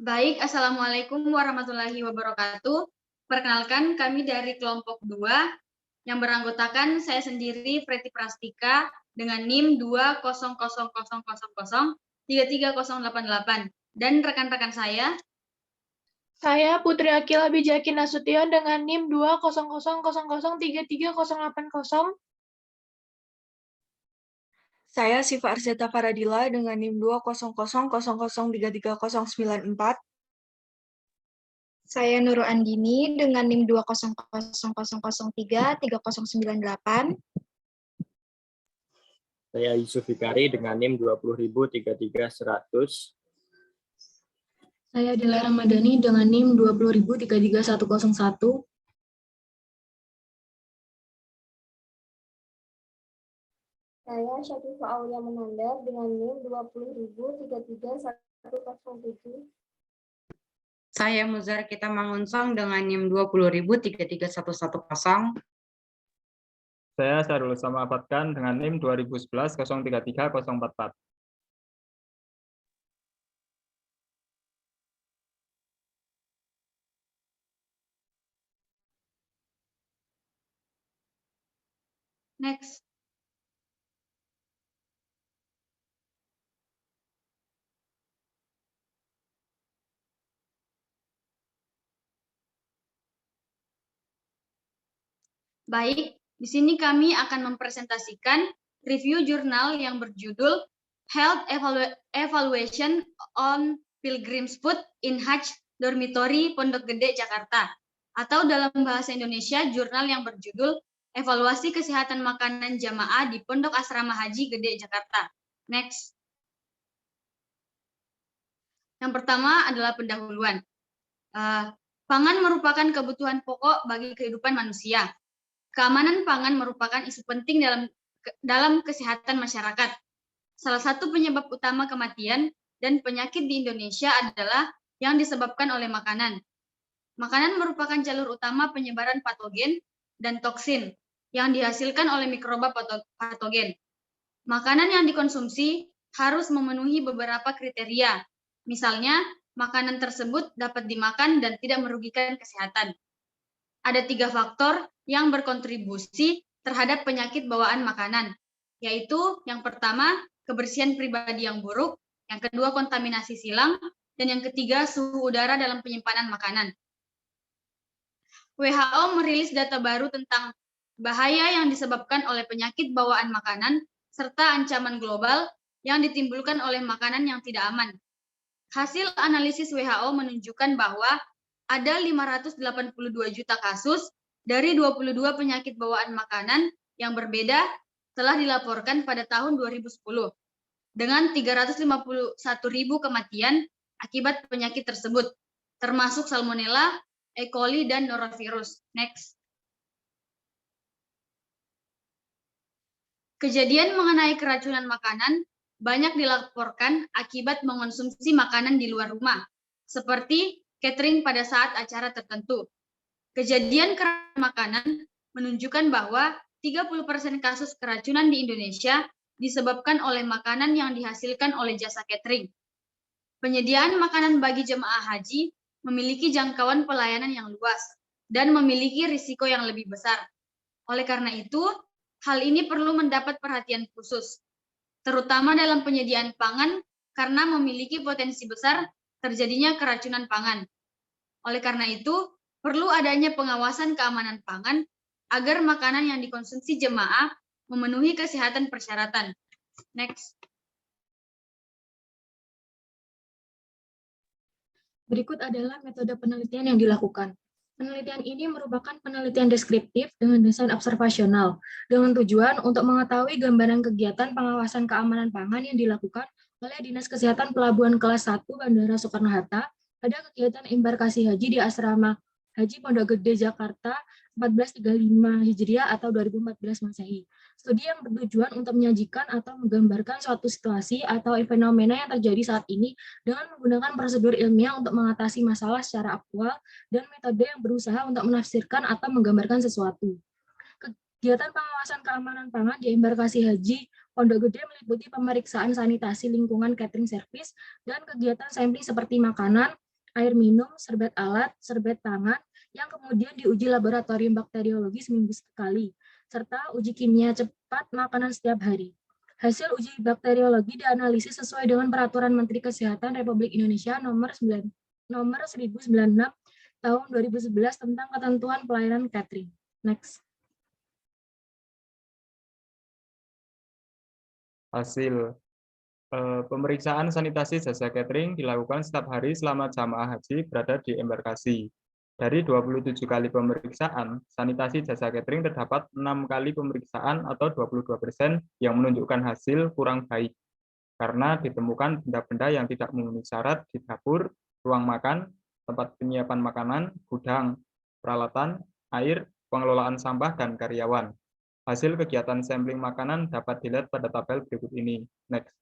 Baik, Assalamualaikum warahmatullahi wabarakatuh. Perkenalkan, kami dari kelompok 2 yang beranggotakan saya sendiri, Preti Prastika, dengan NIM 20000338088, dan rekan-rekan saya. Saya Putri Akila Bijaki Nasution dengan NIM 20000338080. Saya Siva Arzeta Faradila dengan NIM 20000338094. Saya Nurul Andini dengan NIM 20000033098. Saya Yusuf Fikari dengan NIM 2000033 Saya Dila Ramadhani dengan NIM 2000033 Saya Syafifa Aulia Menandar dengan NIM 2000033 Saya Muzar Kita Mangunsong dengan NIM 2000033 Saya Syarul Sama Afatkan dengan NIM 2011-033044. Next. Baik, di sini kami akan mempresentasikan review jurnal yang berjudul Health Evaluation on Pilgrim's Food in Hajj Dormitory Pondok Gede, Jakarta. Atau dalam bahasa Indonesia, jurnal yang berjudul Evaluasi Kesehatan Makanan Jamaah di Pondok Asrama Haji Gede, Jakarta. Next. Yang pertama adalah pendahuluan. Pangan merupakan kebutuhan pokok bagi kehidupan manusia. Keamanan pangan merupakan isu penting dalam kesehatan masyarakat. Salah satu penyebab utama kematian dan penyakit di Indonesia adalah yang disebabkan oleh makanan. Makanan merupakan jalur utama penyebaran patogen dan toksin yang dihasilkan oleh mikroba patogen. Makanan yang dikonsumsi harus memenuhi beberapa kriteria. Misalnya, makanan tersebut dapat dimakan dan tidak merugikan kesehatan. Ada 3 faktor yang berkontribusi terhadap penyakit bawaan makanan, yaitu yang pertama, kebersihan pribadi yang buruk, yang kedua, kontaminasi silang, dan yang ketiga, suhu udara dalam penyimpanan makanan. WHO merilis data baru tentang bahaya yang disebabkan oleh penyakit bawaan makanan, serta ancaman global yang ditimbulkan oleh makanan yang tidak aman. Hasil analisis WHO menunjukkan bahwa ada 582 juta kasus dari 22 penyakit bawaan makanan yang berbeda telah dilaporkan pada tahun 2010, dengan 351.000 kematian akibat penyakit tersebut, termasuk Salmonella, E. coli, dan norovirus. Next. Kejadian mengenai keracunan makanan banyak dilaporkan akibat mengonsumsi makanan di luar rumah, seperti catering pada saat acara tertentu. Kejadian keracunan makanan menunjukkan bahwa 30% kasus keracunan di Indonesia disebabkan oleh makanan yang dihasilkan oleh jasa catering. Penyediaan makanan bagi jemaah haji memiliki jangkauan pelayanan yang luas dan memiliki risiko yang lebih besar. Oleh karena itu, hal ini perlu mendapat perhatian khusus, terutama dalam penyediaan pangan karena memiliki potensi besar terjadinya keracunan pangan. Oleh karena itu, perlu adanya pengawasan keamanan pangan agar makanan yang dikonsumsi jemaah memenuhi kesehatan persyaratan. Next. Berikut adalah metode penelitian yang dilakukan. Penelitian ini merupakan penelitian deskriptif dengan desain observasional, dengan tujuan untuk mengetahui gambaran kegiatan pengawasan keamanan pangan yang dilakukan oleh Dinas Kesehatan Pelabuhan Kelas 1 Bandara Soekarno-Hatta pada kegiatan embarkasi haji di Asrama Haji Pondok Gede, Jakarta 1435 Hijriah atau 2014 Masehi. Studi yang bertujuan untuk menyajikan atau menggambarkan suatu situasi atau fenomena yang terjadi saat ini dengan menggunakan prosedur ilmiah untuk mengatasi masalah secara aktual dan metode yang berusaha untuk menafsirkan atau menggambarkan sesuatu. Kegiatan pengawasan keamanan pangan di embarkasi haji Pondok Gede meliputi pemeriksaan sanitasi lingkungan catering service dan kegiatan sampling seperti makanan, air minum, serbet alat, serbet tangan, yang kemudian diuji laboratorium bakteriologi seminggu sekali, serta uji kimia cepat makanan setiap hari. Hasil uji bakteriologi dianalisis sesuai dengan Peraturan Menteri Kesehatan Republik Indonesia nomor 1096 tahun 2011 tentang ketentuan pelayanan catering. Next. Hasil pemeriksaan sanitasi jasa catering dilakukan setiap hari selama jamaah haji berada di embarkasi. Dari 27 kali pemeriksaan, sanitasi jasa catering terdapat 6 kali pemeriksaan atau 22% yang menunjukkan hasil kurang baik, karena ditemukan benda-benda yang tidak memenuhi syarat di dapur, ruang makan, tempat penyiapan makanan, gudang, peralatan, air, pengelolaan sampah, dan karyawan. Hasil kegiatan sampling makanan dapat dilihat pada tabel berikut ini. Next.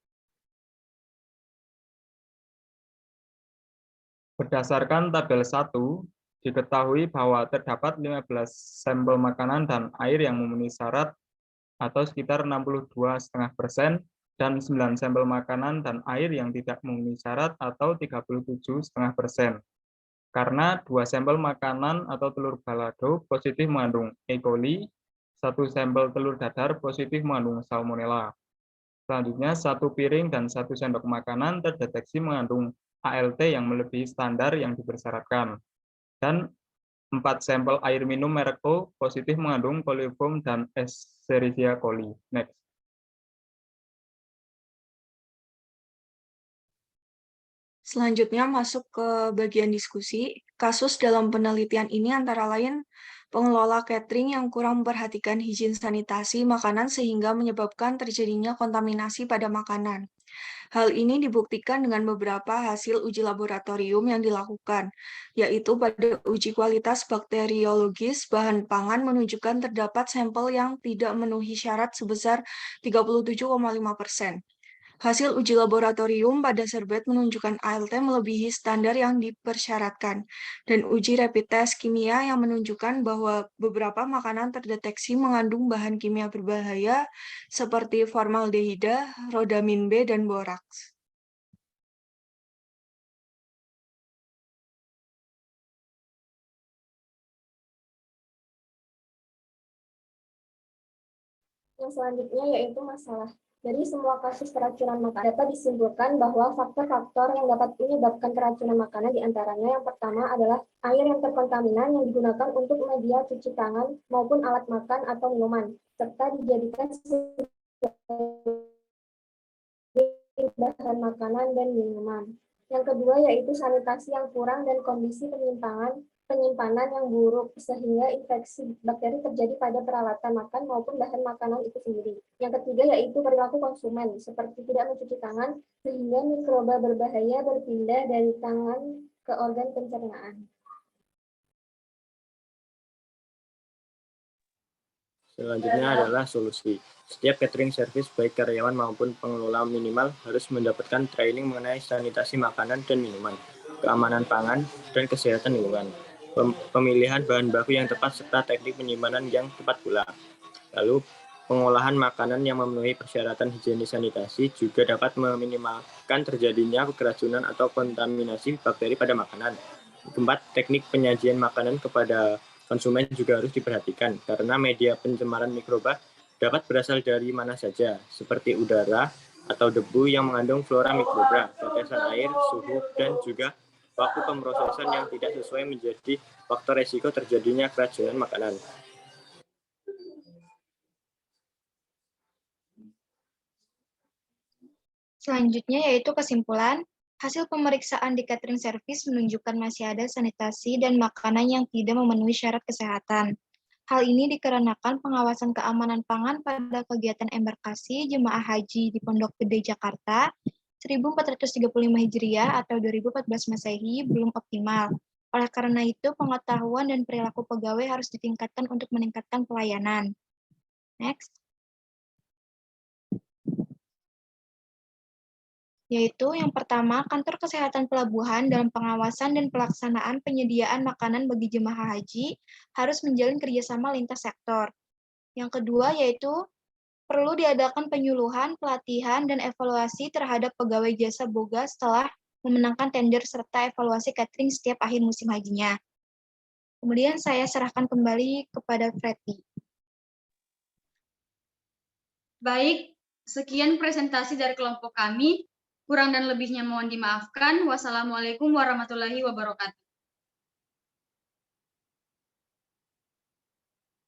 Berdasarkan tabel 1, diketahui bahwa terdapat 15 sampel makanan dan air yang memenuhi syarat atau sekitar 62,5%, dan 9 sampel makanan dan air yang tidak memenuhi syarat atau 37,5%. Karena 2 sampel makanan atau telur balado positif mengandung E. coli, 1 sampel telur dadar positif mengandung salmonella. Selanjutnya, 1 piring dan 1 sendok makanan terdeteksi mengandung ALT yang melebihi standar yang dipersyaratkan. Dan 4 sampel air minum merek O positif mengandung coliform dan Escherichia coli. Next. Selanjutnya masuk ke bagian diskusi. Kasus dalam penelitian ini antara lain pengelola catering yang kurang memperhatikan higien sanitasi makanan sehingga menyebabkan terjadinya kontaminasi pada makanan. Hal ini dibuktikan dengan beberapa hasil uji laboratorium yang dilakukan, yaitu pada uji kualitas bakteriologis bahan pangan menunjukkan terdapat sampel yang tidak memenuhi syarat sebesar 37,5%. Hasil uji laboratorium pada serbet menunjukkan ALT melebihi standar yang dipersyaratkan, dan uji rapid test kimia yang menunjukkan bahwa beberapa makanan terdeteksi mengandung bahan kimia berbahaya seperti formaldehida, rodamin B, dan boraks. Yang selanjutnya yaitu masalah. Dari semua kasus keracunan makanan dapat disimpulkan bahwa faktor-faktor yang dapat menyebabkan keracunan makanan diantaranya yang pertama adalah air yang terkontaminan yang digunakan untuk media cuci tangan maupun alat makan atau minuman, serta dijadikan sebagai bahan makanan dan minuman. Yang kedua yaitu sanitasi yang kurang dan kondisi penyimpanan yang buruk sehingga infeksi bakteri terjadi pada peralatan makan maupun bahan makanan itu sendiri. Yang ketiga yaitu perilaku konsumen seperti tidak mencuci tangan sehingga mikroba berbahaya berpindah dari tangan ke organ pencernaan. Selanjutnya adalah solusi. Setiap catering service, baik karyawan maupun pengelola minimal, harus mendapatkan training mengenai sanitasi makanan dan minuman, keamanan pangan, dan kesehatan lingkungan, pemilihan bahan baku yang tepat, serta teknik penyimpanan yang tepat pula. Lalu, pengolahan makanan yang memenuhi persyaratan higienis sanitasi juga dapat meminimalkan terjadinya keracunan atau kontaminasi bakteri pada makanan. Keempat, teknik penyajian makanan kepada konsumen juga harus diperhatikan, karena media pencemaran mikroba dapat berasal dari mana saja, seperti udara atau debu yang mengandung flora mikroba, tetesan air, suhu, dan juga waktu pemrosesan yang tidak sesuai menjadi faktor resiko terjadinya keracunan makanan. Selanjutnya yaitu kesimpulan. Hasil pemeriksaan di catering service menunjukkan masih ada sanitasi dan makanan yang tidak memenuhi syarat kesehatan. Hal ini dikarenakan pengawasan keamanan pangan pada kegiatan embarkasi jemaah haji di Pondok Gede Jakarta 1435 Hijriah atau 2014 Masehi belum optimal. Oleh karena itu, pengetahuan dan perilaku pegawai harus ditingkatkan untuk meningkatkan pelayanan. Next. Yaitu yang pertama, Kantor Kesehatan Pelabuhan dalam pengawasan dan pelaksanaan penyediaan makanan bagi jemaah haji harus menjalin kerjasama lintas sektor. Yang kedua yaitu perlu diadakan penyuluhan, pelatihan, dan evaluasi terhadap pegawai jasa boga setelah memenangkan tender serta evaluasi catering setiap akhir musim hajinya. Kemudian saya serahkan kembali kepada Freddy. Baik, sekian presentasi dari kelompok kami. Kurang dan lebihnya mohon dimaafkan. Wassalamualaikum warahmatullahi wabarakatuh.